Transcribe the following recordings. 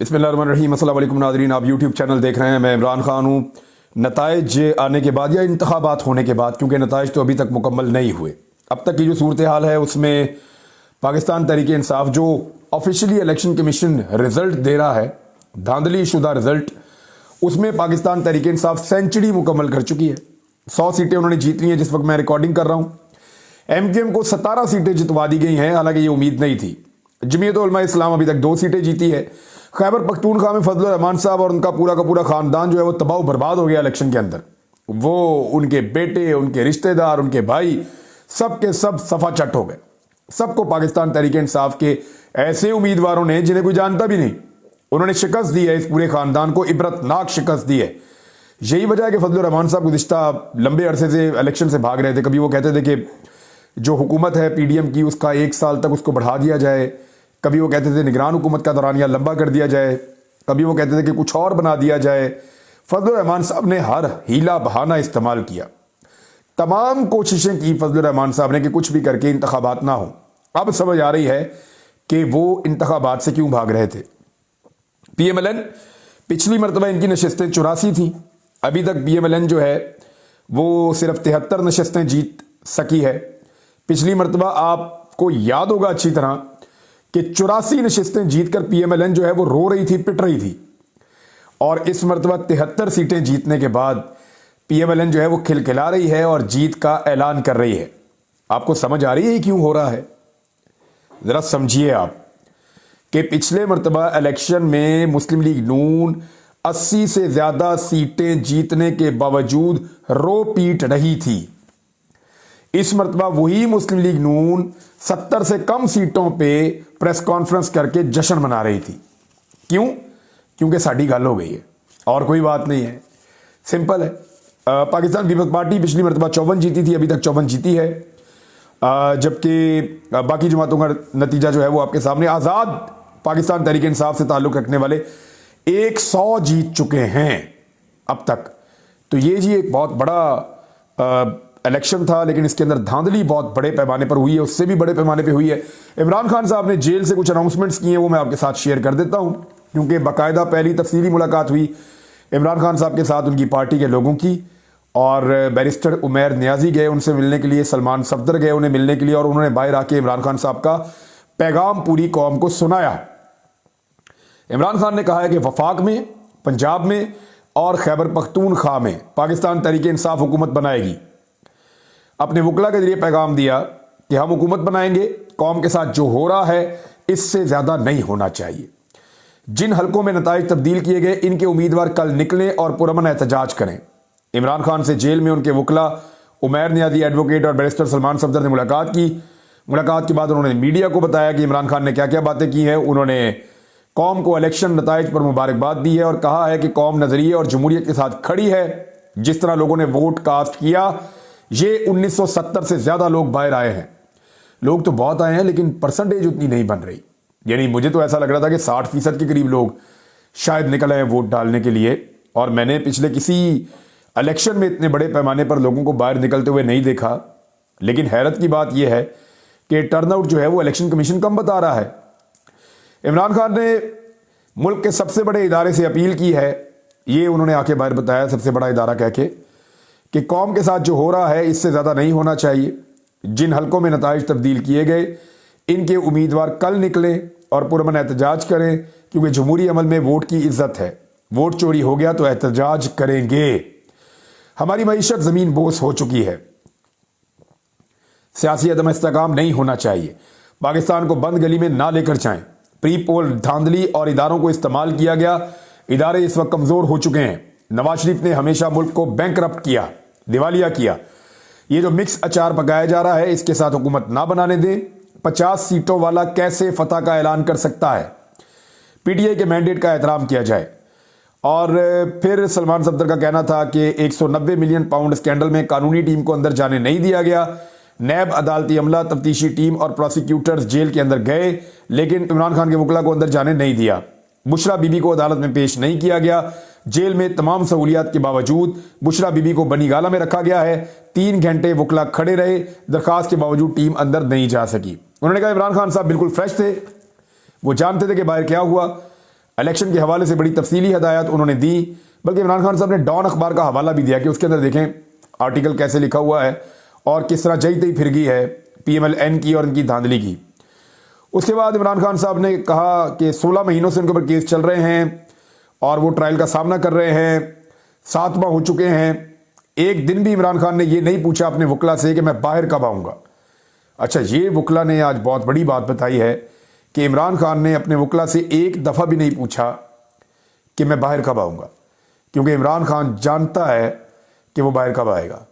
बिस्मिल्लाहिर्रहमानिर्रहीम। अस्सलाम वालेकुम नाज़रीन, आप यूट्यूब चैनल देख रहे हैं। मैं इमरान खान हूँ। नताइज आने के बाद या इंतखाबात होने के बाद, क्योंकि नताइज तो अभी तक मुकम्मल नहीं हुए, अब तक की जो सूरत हाल है उसमें पाकिस्तान तहरीक इंसाफ जो ऑफिशियली इलेक्शन कमीशन रिजल्ट दे रहा है, धांधली शुदा रिजल्ट, उसमें पाकिस्तान तहरीक इंसाफ सेंचुरी मुकम्मल कर चुकी है। 100 सीटें उन्होंने जीत ली हैं जिस वक्त मैं रिकॉर्डिंग कर रहा हूँ। MQM को 17 सीटें जितवा दी गई हैं, हालांकि ये उम्मीद नहीं थी। जमीयत उलमा इस्लाम अभी तक 2 सीटें जीती है। खैबर पख्तूनख्वा में फजलुर रहमान साहब और उनका पूरा का पूरा खानदान जो है वो तबाह बर्बाद हो गया इलेक्शन के अंदर। वो, उनके बेटे, उनके रिश्तेदार, उनके भाई, सब के सब सफा चट हो गए। सबको पाकिस्तान तहरीक इंसाफ के ऐसे उम्मीदवारों ने जिन्हें कोई जानता भी नहीं, उन्होंने शिकस्त दी है। इस पूरे खानदान को इबरतनाक शिकस्त दी है। यही वजह है कि फजलुर रहमान साहब गुज़िश्ता लंबे अरसे से इलेक्शन से भाग रहे थे। कभी वो कहते थे कि जो हुकूमत है PDM की उसका 1 साल तक उसको बढ़ा दिया जाए, कभी वो कहते थे निगरान हुकूमत का दौरानिया लंबा कर दिया जाए, कभी वो कहते थे कि कुछ और बना दिया जाए। फजलुर रहमान साहब ने हर हीला बहाना इस्तेमाल किया, तमाम कोशिशें की फजलुर रहमान साहब ने कि कुछ भी करके इंतखाबात ना हो। अब समझ आ रही है कि वो इंतखाबात से क्यों भाग रहे थे। PMLN पिछली मरतबा इनकी नशस्तें 84 थी, अभी तक PMLN जो है वो सिर्फ 73 नशस्तें जीत सकी है। पिछली मरतबा आपको याद होगा अच्छी तरह कि 84 नशस्तें जीतकर PMLN जो है वो रो रही थी, पिट रही थी, और इस मरतबा 73 सीटें जीतने के बाद PMLN जो है वो खिलखिला रही है और जीत का ऐलान कर रही है। आपको समझ आ रही है क्यों हो रहा है? जरा समझिए आप कि पिछले मरतबा इलेक्शन में मुस्लिम लीग नून 80 से ज्यादा सीटें जीतने के बावजूद रो पीट रही थी। इस मरतबा वही मुस्लिम लीग नून 70 से कम सीटों पे प्रेस कॉन्फ्रेंस करके जश्न मना रही थी। क्यों? क्योंकि साड़ी गल हो गई है, और कोई बात नहीं है, सिंपल है। पाकिस्तान पीपल्स पार्टी पिछली मरतबा 54 जीती थी, अभी तक 54 जीती है, जबकि बाकी जमातों का नतीजा जो है वो आपके सामने। आज़ाद पाकिस्तान तहरीक इंसाफ से ताल्लुक़ रखने वाले 100 जीत चुके हैं अब तक। तो ये जी एक बहुत बड़ा इलेक्शन था, लेकिन इसके अंदर धांधली बहुत बड़े पैमाने पर हुई है, उससे भी बड़े पैमाने पर हुई है। इमरान खान साहब ने जेल से कुछ अनाउंसमेंट्स किए हैं, वो मैं आपके साथ शेयर कर देता हूं, क्योंकि बाकायदा पहली तफसीली मुलाकात हुई इमरान खान साहब के साथ उनकी पार्टी के लोगों की, और बैरिस्टर उमैर नियाजी गए उनसे मिलने के लिए, सलमान सफदर गए उन्हें मिलने के लिए, और उन्होंने बाहर आके इमरान खान साहब का पैगाम पूरी कौम को सुनाया। इमरान खान ने कहा है कि वफाक में, पंजाब में और खैबर पख्तूनख्वा में पाकिस्तान तहरीक इंसाफ हुकूमत बनाएगी। अपने वकला के जरिए पैगाम दिया कि हम हुकूमत बनाएंगे, कौम के साथ जो हो रहा है इससे ज्यादा नहीं होना चाहिए। जिन हलकों में नताइज तब्दील किए गए, इनके उम्मीदवार कल निकलें और पुरअमन एहतजाज करें। इमरान खान से जेल में उनके वकला उमैर नियाजी, एडवोकेट और बैरिस्टर सलमान सफदर ने मुलाकात की। मुलाकात के बाद उन्होंने मीडिया को बताया कि इमरान खान ने क्या क्या बातें की हैं। उन्होंने कौम को इलेक्शन नताइज पर मुबारकबाद दी है और कहा है कि कौम नजरिए और जमहूरियत के साथ खड़ी है। जिस तरह लोगों ने वोट कास्ट किया, ये 1970 से ज्यादा लोग बाहर आए हैं। लोग तो बहुत आए हैं, लेकिन परसेंटेज उतनी नहीं बन रही। यानी मुझे तो ऐसा लग रहा था कि 60% के करीब लोग शायद निकल आए वोट डालने के लिए, और मैंने पिछले किसी इलेक्शन में इतने बड़े पैमाने पर लोगों को बाहर निकलते हुए नहीं देखा। लेकिन हैरत की बात यह है कि टर्नआउट जो है वो इलेक्शन कमीशन कम बता रहा है। इमरान खान ने मुल्क के सबसे बड़े इदारे से अपील की है, ये उन्होंने आके बाहर बताया, सबसे बड़ा इदारा कह के, कि कौम के साथ जो हो रहा है इससे ज्यादा नहीं होना चाहिए। जिन हलकों में नताइज तब्दील किए गए, इनके उम्मीदवार कल निकलें और पुरअमन एहतजाज करें, क्योंकि जमहूरी अमल में वोट की इज्जत है। वोट चोरी हो गया तो एहतजाज करेंगे। हमारी मईशत जमीन बोस हो चुकी है। सियासी अदम इस्तेकाम नहीं होना चाहिए। पाकिस्तान को बंद गली में ना लेकर जाएं। प्री पोल धांधली और इदारों को इस्तेमाल किया गया। इदारे इस वक्त कमजोर हो चुके हैं। नवाज शरीफ ने हमेशा मुल्क को बैंकरप्ट किया, दिवालिया किया। ये जो मिक्स अचार पकाया जा रहा है, इसके साथ हुकूमत ना बनाने दें। 50 सीटों वाला कैसे फतह का ऐलान कर सकता है? PTI के मैंडेट का एहतराम किया जाए। और फिर सलमान सफदर का कहना था कि 190 मिलियन पाउंड स्कैंडल में कानूनी टीम को अंदर जाने नहीं दिया गया। नैब, अदालती अमला, तफ्तीशी टीम और प्रोसिक्यूटर्स जेल के अंदर गए, लेकिन इमरान खान के वकला को अंदर जाने नहीं दिया। बुशरा बीबी को अदालत में पेश नहीं किया गया। जेल में तमाम सहूलियात के बावजूद बुशरा बीबी को बनी गाला में रखा गया है। 3 घंटे वकला खड़े रहे, दरखास्त के बावजूद टीम अंदर नहीं जा सकी। उन्होंने कहा इमरान खान साहब बिल्कुल फ्रेश थे, वो जानते थे कि बाहर क्या हुआ। इलेक्शन के हवाले से बड़ी तफसीली हदायत उन्होंने दी, बल्कि इमरान खान साहब ने डॉन अखबार का हवाला भी दिया कि उसके अंदर देखें आर्टिकल कैसे लिखा हुआ है और किस तरह जई तई फिर गई है PMLN की और इनकी धांधली की। उसके बाद इमरान खान साहब ने कहा कि 16 महीनों से उनके ऊपर केस चल रहे हैं और वो ट्रायल का सामना कर रहे हैं, 7 माह हो चुके हैं। एक दिन भी इमरान खान ने ये नहीं पूछा अपने वकला से कि मैं बाहर कब आऊँगा। अच्छा, ये वकला ने आज बहुत बड़ी बात बताई है कि इमरान खान ने अपने वकला से एक दफ़ा भी नहीं पूछा कि मैं बाहर कब आऊँगा, क्योंकि इमरान खान जानता है कि वो बाहर कब आएगा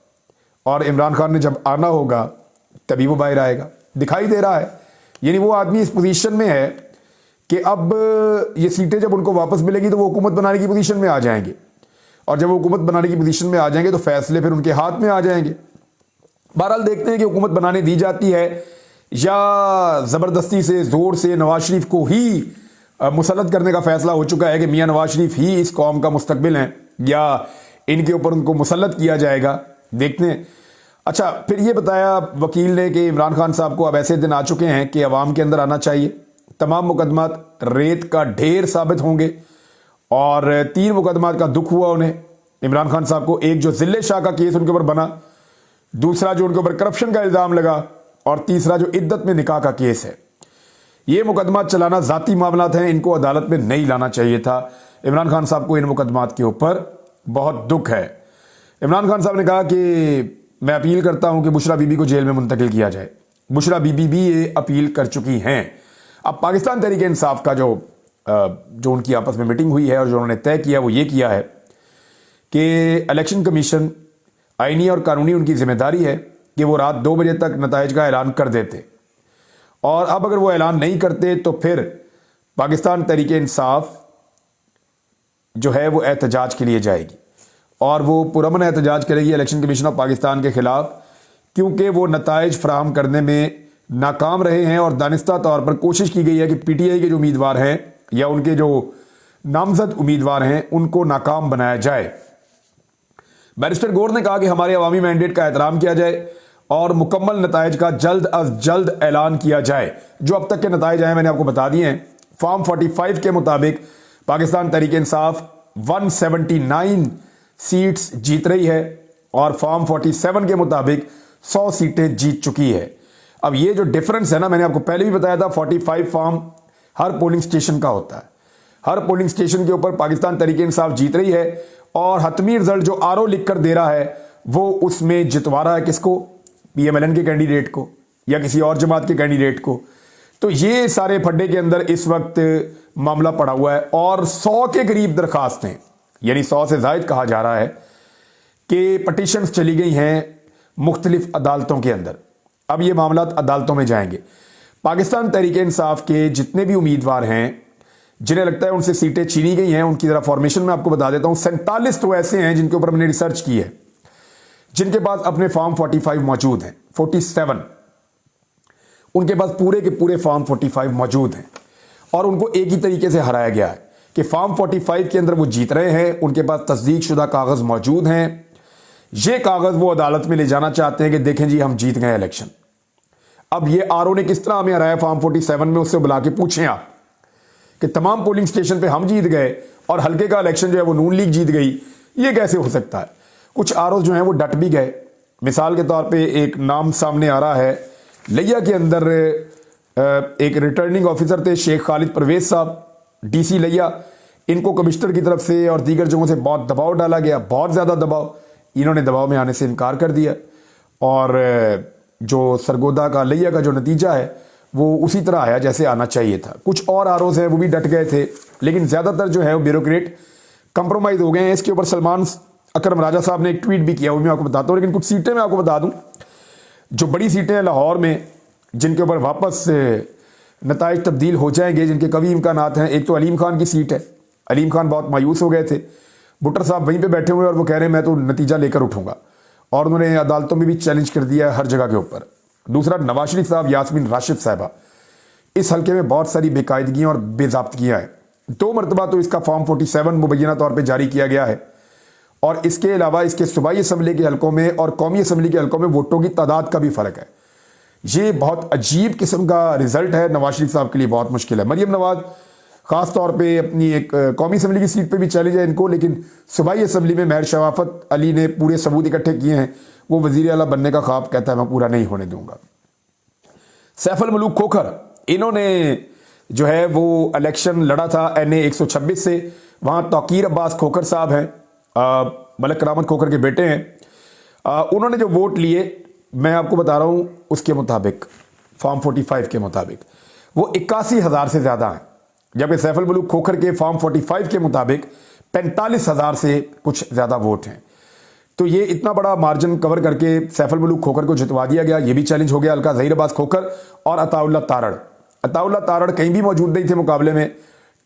और इमरान खान ने जब आना होगा तभी वो बाहर आएगा। दिखाई दे रहा है, यानी वो आदमी इस पोजीशन में है कि अब ये सीटें जब उनको वापस मिलेगी तो वो हुकूमत बनाने की पोजीशन में आ जाएंगे, और जब वो हुकूमत बनाने की पोजीशन में आ जाएंगे तो फैसले फिर उनके हाथ में आ जाएंगे। बहरहाल देखते हैं कि हुकूमत बनाने दी जाती है या ज़बरदस्ती से ज़ोर से नवाज शरीफ को ही मुसल्लत करने का फैसला हो चुका है कि मियाँ नवाज शरीफ ही इस कौम का मुस्तकबिल हैं, या इनके ऊपर उनको मुसल्लत किया जाएगा, देखते हैं। अच्छा, फिर ये बताया वकील ने कि इमरान खान साहब को अब ऐसे दिन आ चुके हैं कि अवाम के अंदर आना चाहिए। तमाम मुकदमात रेत का ढेर साबित होंगे और 3 मुकदमात का दुख हुआ उन्हें। इमरान खान साहब को एक जो जिले शाह का केस उनके ऊपर बना, दूसरा जो उनके ऊपर करप्शन का इल्ज़ाम लगा, और तीसरा जो इद्दत में निकाह का केस है। ये मुकदमात चलाना ज़ाती मामलात हैं, इनको अदालत में नहीं लाना चाहिए था। इमरान खान साहब को इन मुकदमात के ऊपर बहुत दुख है। इमरान खान साहब ने कहा कि मैं अपील करता हूं कि बुशरा बीबी को जेल में मुंतकिल किया जाए। बुशरा बीबी भी ये अपील कर चुकी हैं। अब पाकिस्तान तहरीक इंसाफ का जो उनकी आपस में मीटिंग हुई है और जो उन्होंने तय किया वो ये किया है कि इलेक्शन कमीशन आईनी और कानूनी उनकी जिम्मेदारी है कि वो रात 2 बजे तक नताइज का ऐलान कर देते, और अब अगर वो ऐलान नहीं करते तो फिर पाकिस्तान तहरीक इंसाफ जो है वो एहतजाज के लिए जाएगी, और वो पुरअमन एहतजाज करेगी इलेक्शन कमीशन ऑफ पाकिस्तान के खिलाफ, क्योंकि वो नताइज फराहम करने में नाकाम रहे हैं और दानिस्ता तौर पर कोशिश की गई है कि PTI के जो उम्मीदवार हैं या उनके जो नामजद उम्मीदवार हैं उनको नाकाम बनाया जाए। बैरिस्टर गौर ने कहा कि हमारे अवामी मैंडेट का एहतराम किया जाए और मुकम्मल नताइज का जल्द अज जल्द ऐलान किया जाए। जो अब तक के नताइज आए मैंने आपको बता दिए हैं। फॉर्म 45 के मुताबिक पाकिस्तान तहरीक इंसाफ 179 सीट्स जीत रही है और फॉर्म 47 के मुताबिक 100 सीटें जीत चुकी है। अब ये जो डिफरेंस है ना, मैंने आपको पहले भी बताया था, 45 फॉर्म हर पोलिंग स्टेशन का होता है। हर पोलिंग स्टेशन के ऊपर पाकिस्तान तहरीक इंसाफ जीत रही है और हतमी रिजल्ट जो RO लिख कर दे रहा है वो उसमें जितवा रहा है किसको? PMLN के कैंडिडेट को या किसी और जमात के कैंडिडेट को। तो ये सारे फड्डे के अंदर इस वक्त मामला पड़ा हुआ है और 100 के करीब दरखास्तें, यानी 100 से जायद कहा जा रहा है कि पटिशन्स चली गई हैं मुख्तलिफ अदालतों के अंदर। अब ये मामला अदालतों में जाएंगे। पाकिस्तान तहरीक इंसाफ के जितने भी उम्मीदवार हैं जिन्हें लगता है उनसे सीटें छीनी गई हैं, उनकी जरा फॉर्मेशन में आपको बता देता हूं। 47 तो ऐसे हैं जिनके ऊपर मैंने रिसर्च की है, जिनके पास अपने फॉर्म 45 मौजूद हैं। 47 उनके पास पूरे के पूरे फॉर्म 45 मौजूद हैं और उनको एक ही तरीके से हराया गया है कि फॉर्म 45 के अंदर वो जीत रहे हैं, उनके पास तस्दीक शुदा कागज मौजूद हैं। ये कागज वो अदालत में ले जाना चाहते हैं कि देखें जी हम जीत गए इलेक्शन। अब ये RO ने किस तरह हमें हराया फॉर्म 47 में, उससे बुला के पूछें आप कि तमाम पोलिंग स्टेशन पे हम जीत गए और हल्के का इलेक्शन जो है वो नून लीग जीत गई, ये कैसे हो सकता है? कुछ ROs जो हैं वो डट भी गए। मिसाल के तौर पे एक नाम सामने आ रहा है, लिया के अंदर एक रिटर्निंग ऑफिसर थे शेख खालिद परवेज साहब, DC लिया। इनको कमिश्नर की तरफ से और दीगर जगहों से बहुत दबाव डाला गया, बहुत ज़्यादा दबाव। इन्होंने दबाव में आने से इनकार कर दिया और जो सरगोदा का लिया का जो नतीजा है वो उसी तरह आया जैसे आना चाहिए था। कुछ और ROs हैं वो भी डट गए थे, लेकिन ज़्यादातर जो है वो ब्यूरोक्रेट कंप्रोमाइज़ हो गए हैं। इसके ऊपर सलमान अकरम राजा साहब ने एक ट्वीट भी किया, वो मैं आपको बताता हूँ। लेकिन कुछ सीटें मैं आपको बता दूँ, जो बड़ी सीटें हैं लाहौर में जिनके ऊपर वापस नताइज तब्दील हो जाएंगे, जिनके कभी इम्कानात हैं। एक तो अलीम खान की सीट है। अलीम खान बहुत मायूस हो गए थे, भुट्टर साहब वहीं पे बैठे हुए और वो कह रहे हैं मैं तो नतीजा लेकर उठूंगा, और उन्होंने अदालतों में भी चैलेंज कर दिया है हर जगह के ऊपर। दूसरा नवाज शरीफ साहब, यास्मीन राशिद साहबा, इस हल्के में बहुत सारी बेकायदगियाँ और बेज़ाब्तगियाँ हैं। 2 मरतबा तो इसका फॉर्म 47 मुबैना तौर पर जारी किया गया है और इसके अलावा इसके सूबाई असम्बली के हल्कों में और कौमी असम्बली के हल्कों में वोटों की तादाद का भी फ़र्क है। ये बहुत अजीब किस्म का रिजल्ट है, नवाज शरीफ साहब के लिए बहुत मुश्किल है। मरियम नवाज ख़ास तौर पे अपनी एक कौमी असम्बली की सीट पे भी चैलेंज है इनको, लेकिन सूबाई असम्बली में महर शराफत अली ने पूरे सबूत इकट्ठे किए हैं। वो वज़ीर आला बनने का ख्वाब कहता है मैं पूरा नहीं होने दूंगा। सैफ अल मलूक खोखर, इन्होंने जो है वो इलेक्शन लड़ा था NA 126 से। वहाँ तौकीर अब्बास खोखर साहब हैं, मलक करामत खोखर के बेटे हैं। उन्होंने जो वोट लिए मैं आपको बता रहा हूँ उसके मुताबिक, फॉर्म 45 के मुताबिक वो 81,000 से ज़्यादा हैं, जबकि सैफ अल मलूक खोखर के फॉर्म 45 के मुताबिक 45,000 से कुछ ज़्यादा वोट हैं। तो ये इतना बड़ा मार्जिन कवर करके सैफ अल मलूक खोखर को जितवा दिया गया। ये भी चैलेंज हो गया हल्का ज़हीर अब्बास खोखर और अताउल्लाह तारड़। अताउल्लाह तारड़ कहीं भी मौजूद नहीं थे मुकाबले में,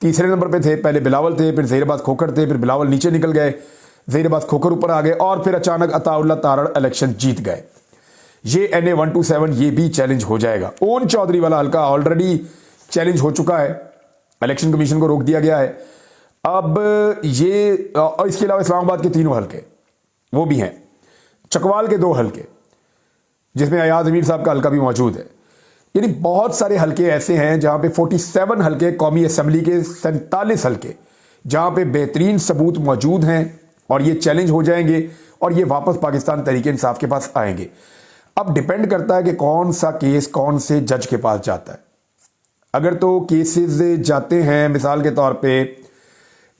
तीसरे नंबर पे थे। पहले बिलावल थे, फिर ज़हीर अब्बास खोखर थे, फिर बिलावल नीचे निकल गए, ज़हीर अब्बास खोखर ऊपर आ गए और फिर अचानक अताउल्लाह तारड़ इलेक्शन जीत गए। ये NA 127 ये भी चैलेंज हो जाएगा। ओन चौधरी वाला हल्का ऑलरेडी चैलेंज हो चुका है, इलेक्शन कमीशन को रोक दिया गया है। अब ये और इसके अलावा इस्लामाबाद के 3 हल्के वो भी हैं, चकवाल के 2 हल्के जिसमें अयाज अमीर साहब का हल्का भी मौजूद है। यानी बहुत सारे हल्के ऐसे हैं जहां पे 47 हल्के कौमी असम्बली के 47 हल्के जहां पे बेहतरीन सबूत मौजूद हैं और ये चैलेंज हो जाएंगे और ये वापस पाकिस्तान तहरीक इंसाफ के पास आएंगे। अब डिपेंड करता है कि कौन सा केस कौन से जज के पास जाता है। अगर तो केसेस जाते हैं मिसाल के तौर पे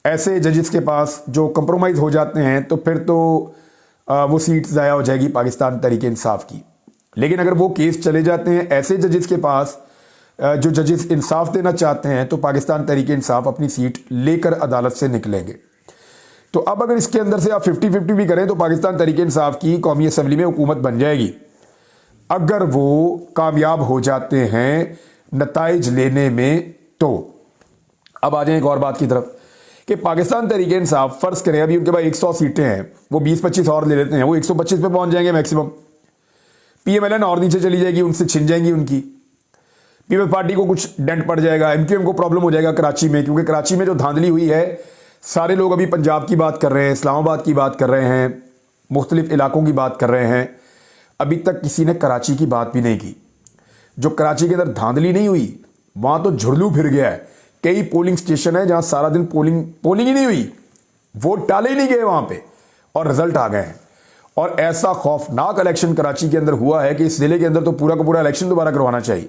ऐसे जजेस के पास जो कंप्रोमाइज़ हो जाते हैं तो फिर तो वो सीट ज़ाया हो जाएगी पाकिस्तान तहरीक इंसाफ की। लेकिन अगर वो केस चले जाते हैं ऐसे जजेस के पास जो जजेस इंसाफ देना चाहते हैं तो पाकिस्तान तहरीक इंसाफ अपनी सीट लेकर अदालत से निकलेंगे। तो अब अगर इसके अंदर से आप 50-50 भी करें तो पाकिस्तान तहरीक इंसाफ की कौमी असम्बली में हुकूमत बन जाएगी अगर वो कामयाब हो जाते हैं नताइज लेने में। तो अब आ जाए एक और बात की तरफ कि पाकिस्तान तहरीक इंसाफ फर्ज करें अभी उनके पास 100 सीटें हैं, वो 20-25 और ले लेते हैं, वो 125 पे पहुंच जाएंगे मैक्सिमम। PMLN और नीचे चली जाएगी, उनसे छिन जाएंगी उनकी। पीपल्स पार्टी को कुछ डेंट पड़ जाएगा, MQM को प्रॉब्लम हो जाएगा कराची में, क्योंकि कराची में जो धांधली हुई है, सारे लोग अभी पंजाब की बात कर रहे हैं, इस्लामाबाद की बात कर रहे हैं, मुख्तलिफ इलाकों की बात कर रहे हैं। अभी तक किसी ने कराची की बात भी नहीं की। जो कराची के अंदर धांधली नहीं हुई वहां तो झुरलू फिर गया है। कई पोलिंग स्टेशन है जहां सारा दिन पोलिंग ही नहीं हुई, वोट डाले ही नहीं गए वहां पे और रिजल्ट आ गए हैं। और ऐसा खौफनाक इलेक्शन कराची के अंदर हुआ है कि इस जिले के अंदर तो पूरा का पूरा इलेक्शन दोबारा करवाना चाहिए।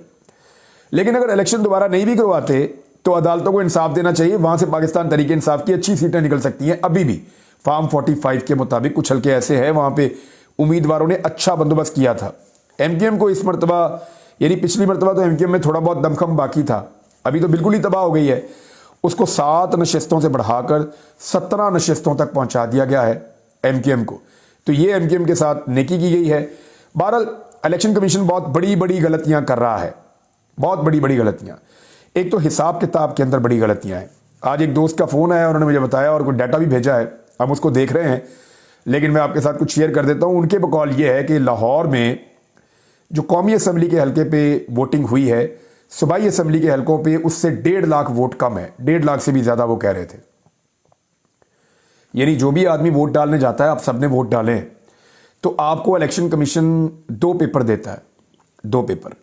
लेकिन अगर इलेक्शन दोबारा नहीं भी करवाते तो अदालतों को इंसाफ देना चाहिए, वहां से पाकिस्तान तहरीक इंसाफ की अच्छी सीटें निकल सकती हैं। अभी भी फॉर्म 45 के मुताबिक कुछ हल्के ऐसे हैं वहां पे उम्मीदवारों ने अच्छा बंदोबस्त किया था। MQM को इस मरतबा, यानी पिछली मरतबा तो MQM में थोड़ा बहुत दमखम बाकी था, अभी तो बिल्कुल ही तबाह हो गई है। उसको 7 नशिस्तों से बढ़ाकर 17 नशिस्तों तक पहुंचा दिया गया है MQM को। तो ये MQM के साथ नेकी की गई है। बहरहाल इलेक्शन कमीशन बहुत बड़ी बड़ी गलतियां कर रहा है, बहुत बड़ी बड़ी गलतियां। एक तो हिसाब किताब के अंदर बड़ी गलतियां हैं। आज एक दोस्त का फोन आया, उन्होंने मुझे बताया और कोई डाटा भी भेजा है, हम उसको देख रहे हैं, लेकिन मैं आपके साथ कुछ शेयर कर देता हूं। उनके बकौल ये है कि लाहौर में जो कौमी असम्बली के हल्के पे वोटिंग हुई है, सूबाई असम्बली के हल्कों पे उससे 1.5 लाख वोट कम है, 1.5 लाख से भी ज्यादा वो कह रहे थे। यानी जो भी आदमी वोट डालने जाता है, आप सबने वोट डालें तो आपको इलेक्शन कमीशन 2 पेपर देता है, 2 पेपर।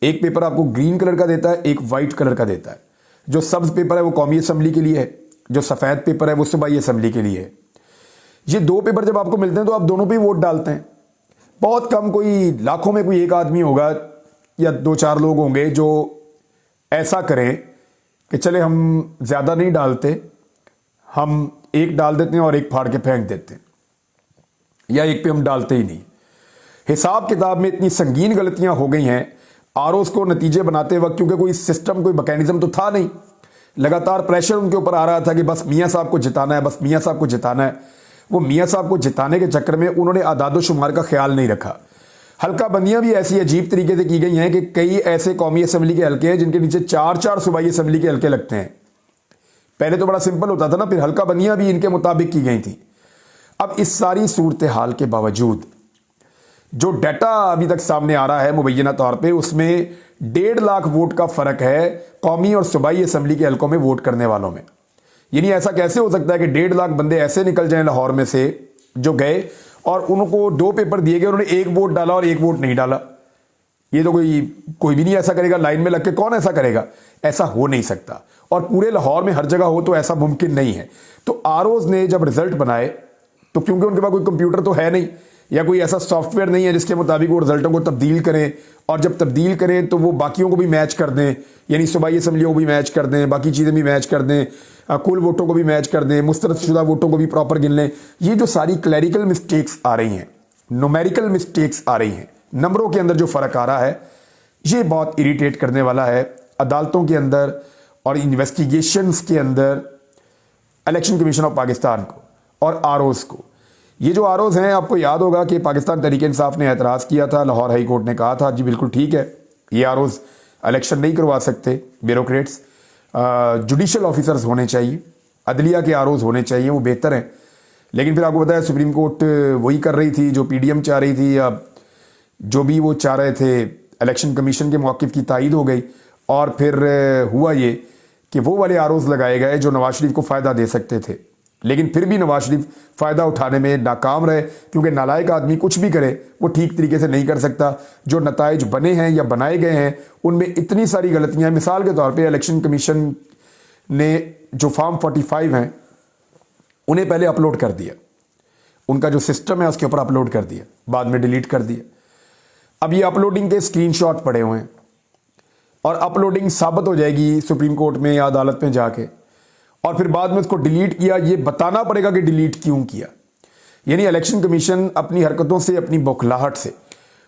एक पेपर आपको ग्रीन कलर का देता है, एक वाइट कलर का देता है। जो सब्ज पेपर है वो कौमी असम्बली के लिए है, जो सफेद पेपर है वो सूबाई असम्बली के लिए है। ये 2 पेपर जब आपको मिलते हैं तो आप दोनों पे वोट डालते हैं। बहुत कम, कोई लाखों में कोई एक आदमी होगा या 2-4 लोग होंगे जो ऐसा करें कि चले हम ज्यादा नहीं डालते, हम एक डाल देते हैं और एक फाड़ के फेंक देते हैं, या एक पे हम डालते ही नहीं। हिसाब किताब में इतनी संगीन गलतियां हो गई हैं ROs को नतीजे बनाते वक्त, क्योंकि कोई सिस्टम, कोई मैकेनिज्म तो था नहीं। लगातार प्रेशर उनके ऊपर आ रहा था कि बस मियां साहब को जिताना है, बस मियां साहब को जिताना है। वो मियां साहब को जिताने के चक्कर में उन्होंने आदादो शुमार का ख्याल नहीं रखा। हल्का बंदियां भी ऐसी अजीब तरीके से की गई हैं कि कई ऐसे कौमी असम्बली के हल्के हैं जिनके नीचे 4-4 सूबाई असम्बली के हल्के लगते हैं। पहले तो बड़ा सिंपल होता था ना, फिर हल्का बंदियां भी इनके मुताबिक की गई थी। अब इस सारी सूरत हाल के बावजूद जो डाटा अभी तक सामने आ रहा है मुबैना तौर पे, उसमें 1.5 लाख वोट का फर्क है कौमी और सूबाई असम्बली के हल्कों में वोट करने वालों में। यानी ऐसा कैसे हो सकता है कि 1.5 लाख बंदे ऐसे निकल जाएं लाहौर में से जो गए और उनको 2 पेपर दिए गए, उन्होंने 1 वोट डाला और 1 वोट नहीं डाला। ये तो कोई भी नहीं ऐसा करेगा, लाइन में लग के कौन ऐसा करेगा? ऐसा हो नहीं सकता। और पूरे लाहौर में हर जगह हो तो ऐसा मुमकिन नहीं है। तो आरओज ने जब रिजल्ट बनाए तो क्योंकि उनके पास कोई कंप्यूटर तो है नहीं या कोई ऐसा सॉफ्टवेयर नहीं है जिसके मुताबिक वो रिजल्टों को तब्दील करें, और जब तब्दील करें तो वो बाकियों को भी मैच कर दें, यानी सूबाई असम्बलियों को भी मैच कर दें, बाकी चीज़ें भी मैच कर दें, कुल वोटों को भी मैच कर दें, मुस्तरदशुदा वोटों को भी प्रॉपर गिन लें। ये जो सारी क्लैरिकल मिस्टेक्स आ रही हैं, न्यूमेरिकल मिस्टेक्स आ रही हैं, नंबरों के अंदर जो फ़र्क आ रहा है, ये बहुत इरिटेट करने वाला है अदालतों के अंदर और इन्वेस्टिगेशंस के अंदर इलेक्शन कमीशन ऑफ पाकिस्तान को और आरओज को। ये जो आरओज हैं, आपको याद होगा कि पाकिस्तान तहरीक इंसाफ ने एतराज़ किया था, लाहौर हाई कोर्ट ने कहा था जी बिल्कुल ठीक है, ये आरओज इलेक्शन नहीं करवा सकते, ब्यूरोक्रेट्स जुडिशल ऑफिसर्स होने चाहिए, अदलिया के आरओज होने चाहिए, वो बेहतर हैं। लेकिन फिर आपको पता है सुप्रीम कोर्ट वही कर रही थी जो पीडीएम चाह रही थी, या जो भी वो चाह रहे थे, इलेक्शन कमीशन के मौक़िफ़ की तायीद हो गई और फिर हुआ ये कि वो वाले आरओज लगाए गए जो नवाज शरीफ को फ़ायदा दे सकते थे। लेकिन फिर भी नवाज शरीफ फ़ायदा उठाने में नाकाम रहे, क्योंकि नालायक आदमी कुछ भी करे वो ठीक तरीके से नहीं कर सकता। जो नताइज बने हैं या बनाए गए हैं उनमें इतनी सारी गलतियां हैं। मिसाल के तौर पे इलेक्शन कमीशन ने जो फॉर्म 45 हैं उन्हें पहले अपलोड कर दिया, उनका जो सिस्टम है उसके ऊपर अपलोड कर दिया, बाद में डिलीट कर दिया। अब ये अपलोडिंग के स्क्रीनशॉट पड़े हुए हैं और अपलोडिंग साबित हो जाएगी सुप्रीम कोर्ट में या अदालत में जाके, और फिर बाद में उसको डिलीट किया, ये बताना पड़ेगा कि डिलीट क्यों किया। यानी इलेक्शन कमीशन अपनी हरकतों से, अपनी बौखलाहट से,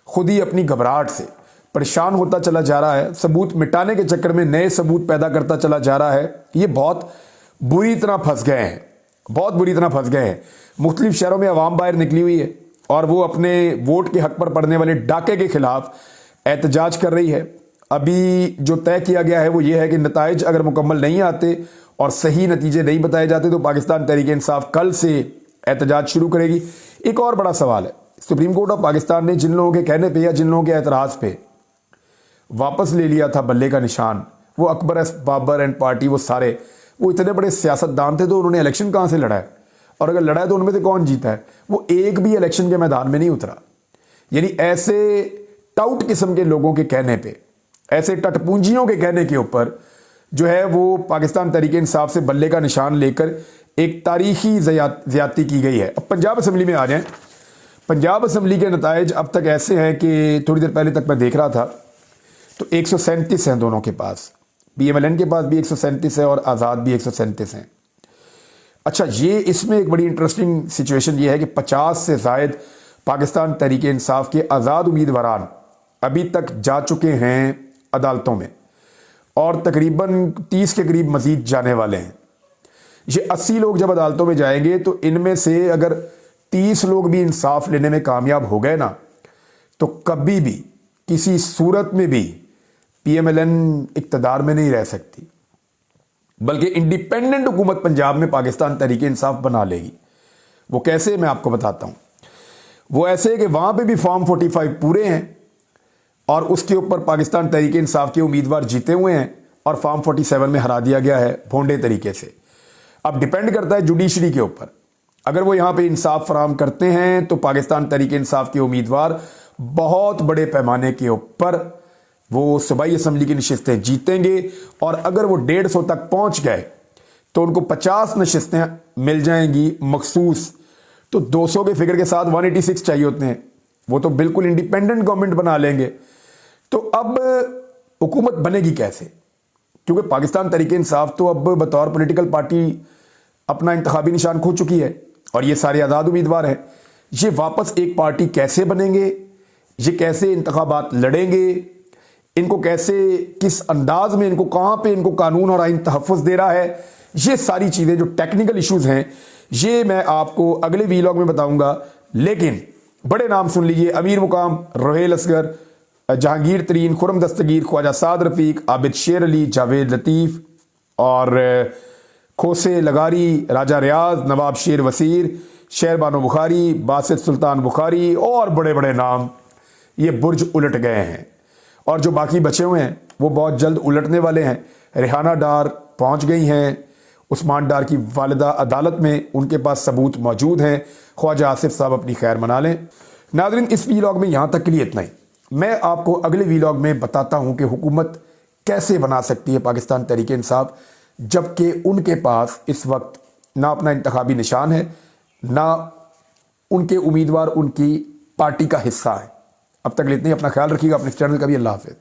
खुद ही अपनी घबराहट से परेशान होता चला जा रहा है, सबूत मिटाने के चक्कर में नए सबूत पैदा करता चला जा रहा है। ये बहुत बुरी तरह फंस गए हैं, बहुत बुरी तरह फंस गए हैं। मुख्तलिफ शहरों में अवाम बाहर निकली हुई है और वो अपने वोट के हक पर पड़ने वाले डाके के खिलाफ एहतजाज कर रही है। अभी जो तय किया गया है वो ये है कि नताइज अगर मुकम्मल नहीं आते और सही नतीजे नहीं बताए जाते तो पाकिस्तान तहरीक इंसाफ कल से एहतजाज शुरू करेगी। एक और बड़ा सवाल है, सुप्रीम कोर्ट ऑफ पाकिस्तान ने जिन लोगों के कहने पे या जिन लोगों के एतराज़ पे वापस ले लिया था बल्ले का निशान, वो अकबर एस बाबर एंड पार्टी, वो सारे वो इतने बड़े सियासतदान थे तो उन्होंने इलेक्शन कहाँ से लड़ा है, और अगर लड़ा है तो उनमें से कौन जीता है? वो एक भी इलेक्शन के मैदान में नहीं उतरा। यानी ऐसे टाउट किस्म के लोगों के कहने पे, ऐसे टटपूंजियों के कहने के ऊपर जो है वो पाकिस्तान तहरीक इंसाफ से बल्ले का निशान लेकर एक तारीखी ज़्यादती की गई है। अब पंजाब असम्बली में आ जाएं। पंजाब असम्बली के नताइज अब तक ऐसे हैं कि थोड़ी देर पहले तक मैं देख रहा था तो 137 हैं दोनों के पास, PMLN के पास भी 137 है और आज़ाद भी 137 हैं। अच्छा, ये इसमें एक बड़ी इंटरेस्टिंग सिचुएशन ये है कि 50 से ज़ायद पाकिस्तान तहरीक इंसाफ के आज़ाद उम्मीदवारान अभी तक जा चुके हैं अदालतों में और तकरीबन 30 के करीब मजीद जाने वाले हैं। ये 80 लोग जब अदालतों में जाएंगे तो इनमें से अगर 30 लोग भी इंसाफ लेने में कामयाब हो गए ना, तो कभी भी किसी सूरत में भी PMLN इक्तदार में नहीं रह सकती, बल्कि इंडिपेंडेंट हुकूमत पंजाब में पाकिस्तान तहरीक इंसाफ बना लेगी। वो कैसे, मैं आपको बताता हूं। वो ऐसे कि वहां पे भी फॉर्म 45 पूरे हैं और उसके ऊपर पाकिस्तान तहरीक इंसाफ के उम्मीदवार जीते हुए हैं और फॉर्म 47 में हरा दिया गया है भोंडे तरीके से। अब डिपेंड करता है जुडिशरी के ऊपर। अगर वो यहाँ पे इंसाफ फराहम करते हैं तो पाकिस्तान तहरीक इंसाफ के उम्मीदवार बहुत बड़े पैमाने के ऊपर वो सूबाई असम्बली की नशिस्तें जीतेंगे, और अगर वो 150 तक पहुंच गए तो उनको 50 नशिस्तें मिल जाएंगी मखसूस। तो 200 के फिगर के साथ 186 चाहिए होते हैं, वो तो बिल्कुल इंडिपेंडेंट गवर्नमेंट बना लेंगे। तो अब हुकूमत बनेगी कैसे? क्योंकि पाकिस्तान तहरीक इंसाफ तो अब बतौर पॉलिटिकल पार्टी अपना इंतखाबी निशान खो चुकी है और ये सारे आज़ाद उम्मीदवार हैं। ये वापस एक पार्टी कैसे बनेंगे, ये कैसे इंतखाबात लड़ेंगे, इनको कैसे, किस अंदाज में, इनको कहाँ पे इनको कानून और आइन तहफ़्फ़ुज़ दे रहा है, ये सारी चीज़ें जो टेक्निकल इश्यूज़ हैं ये मैं आपको अगले वीलॉग में बताऊंगा। लेकिन बड़े नाम सुन लीजिए, अमीर मुकाम, रोहेल असगर, जहांगीर तरीन, खुरम दस्तगीर, ख्वाजा साद रफ़ीक, आबिद शेर अली, जावेद लतीफ़ और खोसे लगारी, राजा रियाज, नवाब शेर वसीर, शेर बानो बुखारी, बासित सुल्तान बुखारी और बड़े बड़े नाम ये बुर्ज उलट गए हैं। और जो बाकी बचे हुए हैं वो बहुत जल्द उलटने वाले हैं। रेहाना डार पहुंच गई हैं, उस्मान डार की वालिदा अदालत में, उनके पास सबूत मौजूद हैं। ख्वाजा आसिफ साहब अपनी खैर मना लें। नाज़रीन, इस वीलॉग में यहाँ तक के लिए इतना ही। मैं आपको अगले वीलॉग में बताता हूँ कि हुकूमत कैसे बना सकती है पाकिस्तान तहरीक इंसाफ, जबकि उनके पास इस वक्त ना अपना इंतखाबी निशान है, ना उनके उम्मीदवार उनकी पार्टी का हिस्सा है। अब तक इतनी, अपना ख्याल रखिएगा, अपने चैनल का भी। अल्लाह हाफ़िज़।